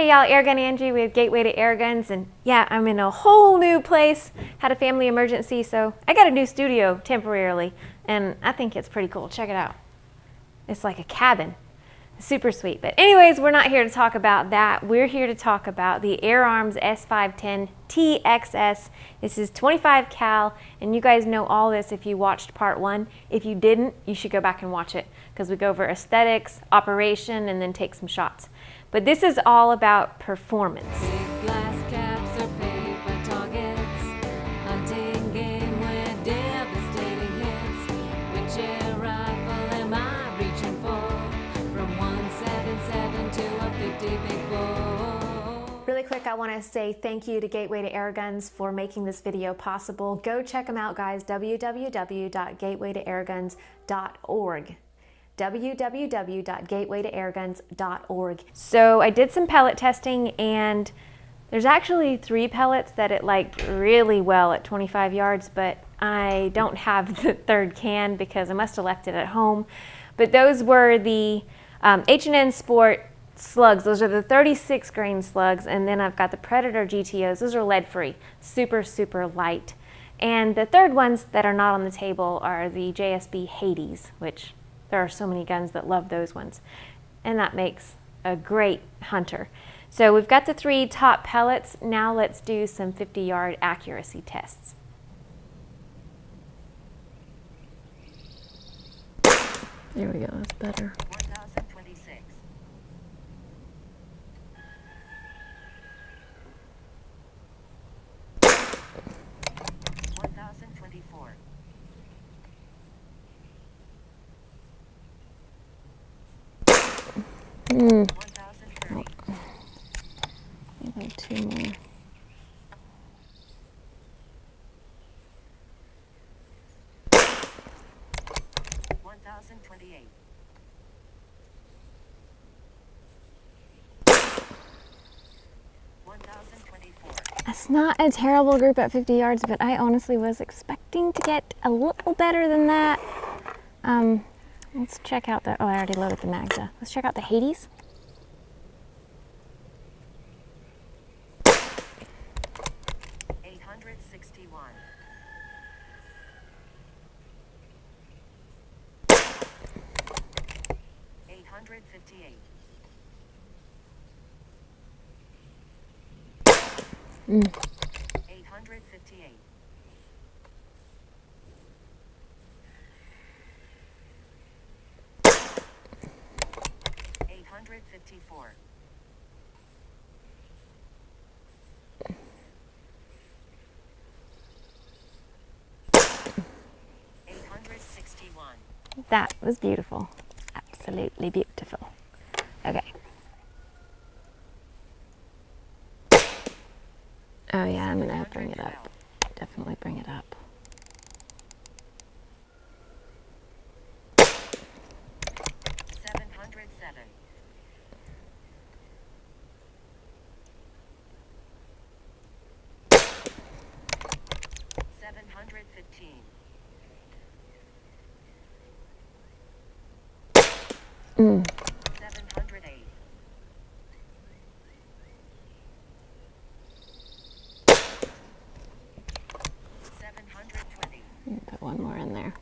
Hey y'all, Airgun Angie with Gateway to Airguns, and yeah, I'm in a whole new place. Had a family emergency, so I got a new studio temporarily, and I think it's pretty cool. Check it out. It's like a cabin. Super sweet. But anyways, we're not here to talk about that. We're here to talk about the Air Arms S510 TXS. This is 25 cal, and you guys know all this if you watched part 1. If you didn't, you should go back and watch it, because we go over aesthetics, operation, and then take some shots. But this is all about performance. Glass caps or paper targets, hunting game with devastating hits. Which air rifle am I reaching for? From 177 to a 50 big bore. Really quick, I want to say thank you to Gateway to Airguns for making this video possible. Go check them out, guys. www.gatewaytoairguns.org. www.gatewaytoairguns.org. So I did some pellet testing, and there's actually 3 pellets that it liked really well at 25 yards, but I don't have the 3rd can because I must have left it at home. But those were the H&N Sport slugs. Those are the 36 grain slugs, and then I've got the Predator GTOs. Those are lead free, super, super light. And the 3rd ones that are not on the table are the JSB Hades, which there are so many guns that love those ones, and that makes a great hunter. So we've got the 3 top pellets. Now let's do some 50-yard accuracy tests. There we go, that's better. 1026. 1024. 1030. Maybe 2 more. 1028. 1024. That's not a terrible group at 50 yards, but I honestly was expecting to get a little better than that. Let's check out the, oh, I already loaded the Magda. Let's check out the Hades. Mm. 858. 854. 861. That was beautiful. Absolutely beautiful. Okay. Oh yeah, I'm gonna bring it up. Definitely bring it up. 707. 715. Mm. 708. 720. Put one more in there.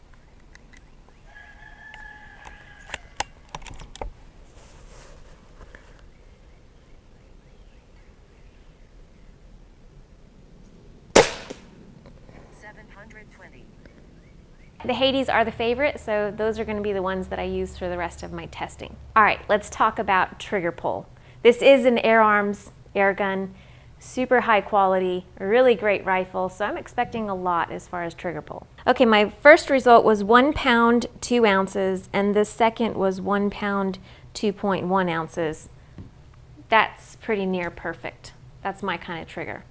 720. The Hades are the favorite, so those are going to be the ones that I use for the rest of my testing. All right, let's talk about trigger pull. This is an Air Arms air gun, super high quality, really great rifle, so I'm expecting a lot as far as trigger pull. Okay, my first result was 1 pound 2 ounces, and the second was 1 pound 2.1 ounces. That's pretty near perfect. That's my kind of trigger.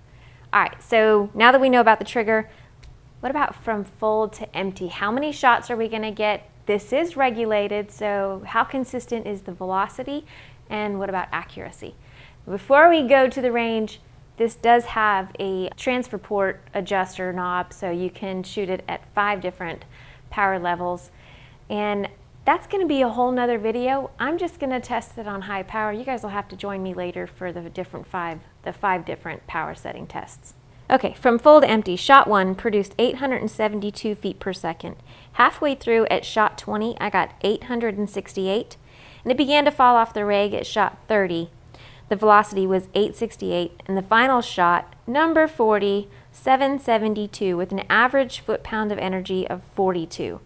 All right, so now that we know about the trigger, what about from full to empty? How many shots are we gonna get? This is regulated, so how consistent is the velocity? And what about accuracy? Before we go to the range, this does have a transfer port adjuster knob, so you can shoot it at 5 different power levels. And That's going to be a whole nother video. I'm just going to test it on high power. You guys will have to join me later for the five different power setting tests. Okay, from full to empty, shot 1 produced 872 feet per second. Halfway through at shot 20, I got 868, and it began to fall off the rig at shot 30. The velocity was 868, and the final shot, number 40, 772, with an average foot-pound of energy of 42.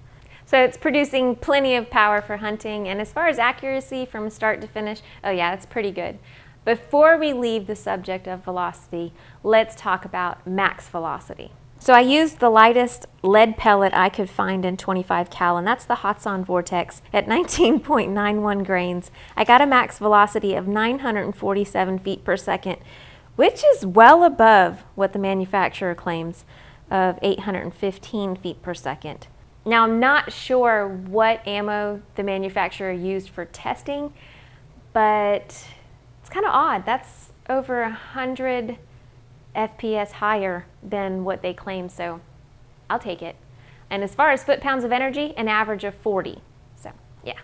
So it's producing plenty of power for hunting, and as far as accuracy from start to finish, oh yeah, it's pretty good. Before we leave the subject of velocity, let's talk about max velocity. So I used the lightest lead pellet I could find in 25 cal, and that's the Hotson Vortex at 19.91 grains. I got a max velocity of 947 feet per second, which is well above what the manufacturer claims of 815 feet per second. Now, I'm not sure what ammo the manufacturer used for testing, but it's kind of odd. That's over 100 FPS higher than what they claim, so I'll take it. And as far as foot-pounds of energy, an average of 40. So yeah,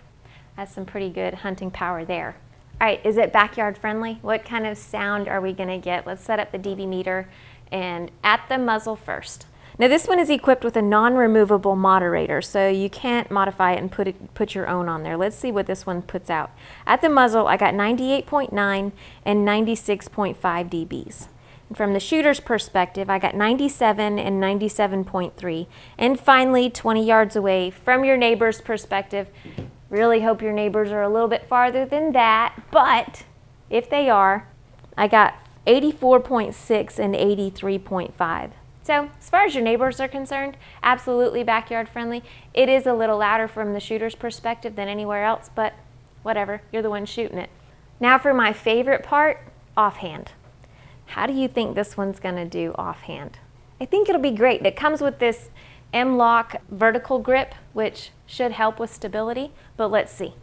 that's some pretty good hunting power there. All right, is it backyard friendly? What kind of sound are we gonna get? Let's set up the dB meter and at the muzzle first. Now this one is equipped with a non-removable moderator, so you can't modify it and put your own on there. Let's see what this one puts out. At the muzzle, I got 98.9 and 96.5 dBs. And from the shooter's perspective, I got 97 and 97.3. And finally, 20 yards away from your neighbor's perspective, really hope your neighbors are a little bit farther than that, but if they are, I got 84.6 and 83.5. So as far as your neighbors are concerned, absolutely backyard friendly. It is a little louder from the shooter's perspective than anywhere else, but whatever, you're the one shooting it. Now for my favorite part, offhand. How do you think this one's gonna do offhand? I think it'll be great. It comes with this M-LOK vertical grip, which should help with stability, but let's see.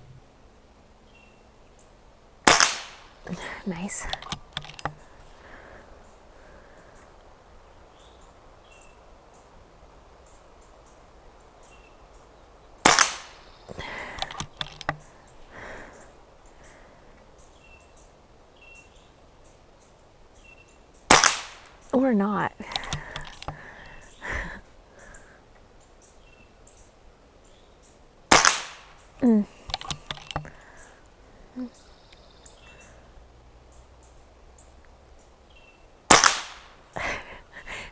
Nice. Or not.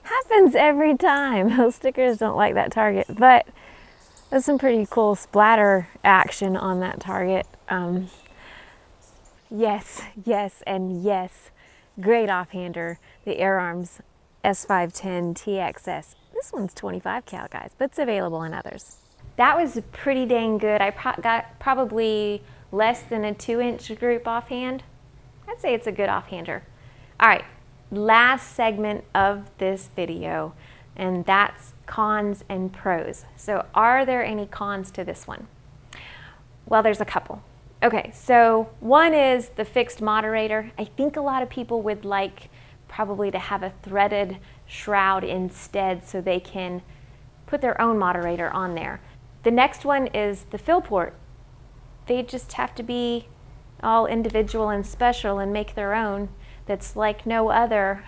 Happens every time. Those stickers don't like that target, but there's some pretty cool splatter action on that target. Yes, yes, and yes. Great offhander, the Air Arms S510 TXS. This one's 25 cal, guys, but it's available in others. That was pretty dang good. I got probably less than a 2-inch GRiP offhand. I'd say it's a good offhander. All right, last segment of this video, and that's cons and pros. So are there any cons to this one? Well, there's a couple. Okay, so one is the fixed moderator. I think a lot of people would like probably to have a threaded shroud instead so they can put their own moderator on there. The next one is the fill port. They just have to be all individual and special and make their own that's like no other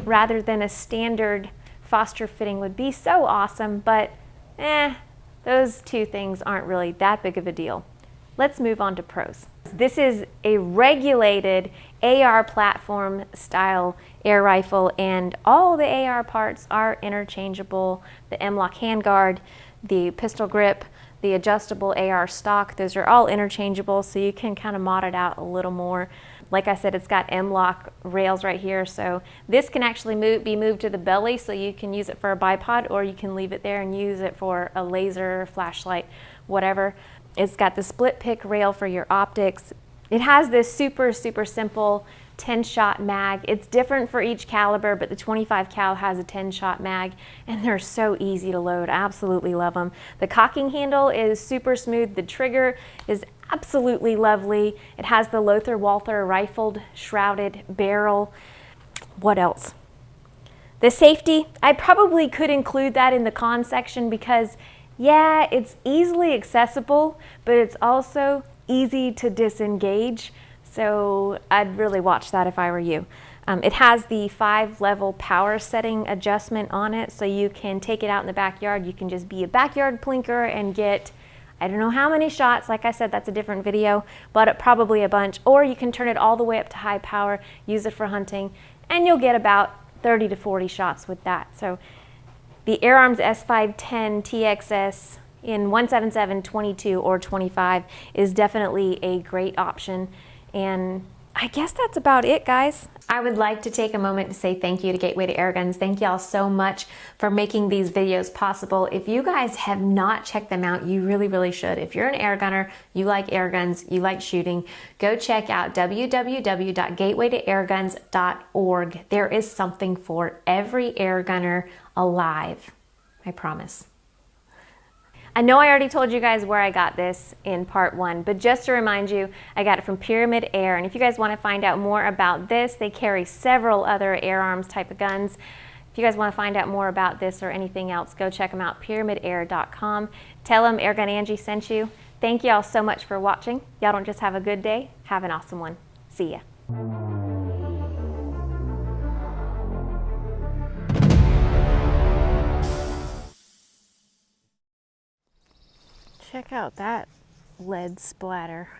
rather than a standard Foster fitting would be so awesome, but those two things aren't really that big of a deal. Let's move on to pros. This is a regulated AR platform style air rifle, and all the AR parts are interchangeable. The M-LOK handguard, the pistol grip, the adjustable AR stock, those are all interchangeable, so you can kind of mod it out a little more. Like I said, it's got M-LOK rails right here, so this can actually be moved to the belly, so you can use it for a bipod, or you can leave it there and use it for a laser, flashlight, whatever. It's got the split pick rail for your optics. It has this super, super simple 10-shot mag. It's different for each caliber, but the 25 cal has a 10-shot mag, and they're so easy to load. I absolutely love them. The cocking handle is super smooth. The trigger is absolutely lovely. It has the Lothar Walther rifled shrouded barrel. What else? The safety, I probably could include that in the con section because Yeah, it's easily accessible, but it's also easy to disengage. So I'd really watch that if I were you. It has the 5-level power setting adjustment on it, so you can take it out in the backyard. You can just be a backyard plinker and get, I don't know how many shots. Like I said, that's a different video, but probably a bunch. Or you can turn it all the way up to high power, use it for hunting, and you'll get about 30 to 40 shots with that. So the AirArms S510 TXS in 177, 22, or 25 is definitely a great option. And I guess that's about it, guys. I would like to take a moment to say thank you to Gateway to Airguns. Thank y'all so much for making these videos possible. If you guys have not checked them out, you really, really should. If you're an air gunner, you like air guns, you like shooting, go check out www.gatewaytoairguns.org. There is something for every air gunner alive. I promise. I know I already told you guys where I got this in part 1, but just to remind you, I got it from Pyramyd Air. And if you guys want to find out more about this, they carry several other AirArms type of guns. If you guys want to find out more about this or anything else, go check them out, pyramydair.com. Tell them Airgun Angie sent you. Thank you all so much for watching. Y'all don't just have a good day, have an awesome one. See ya. Check out that lead splatter.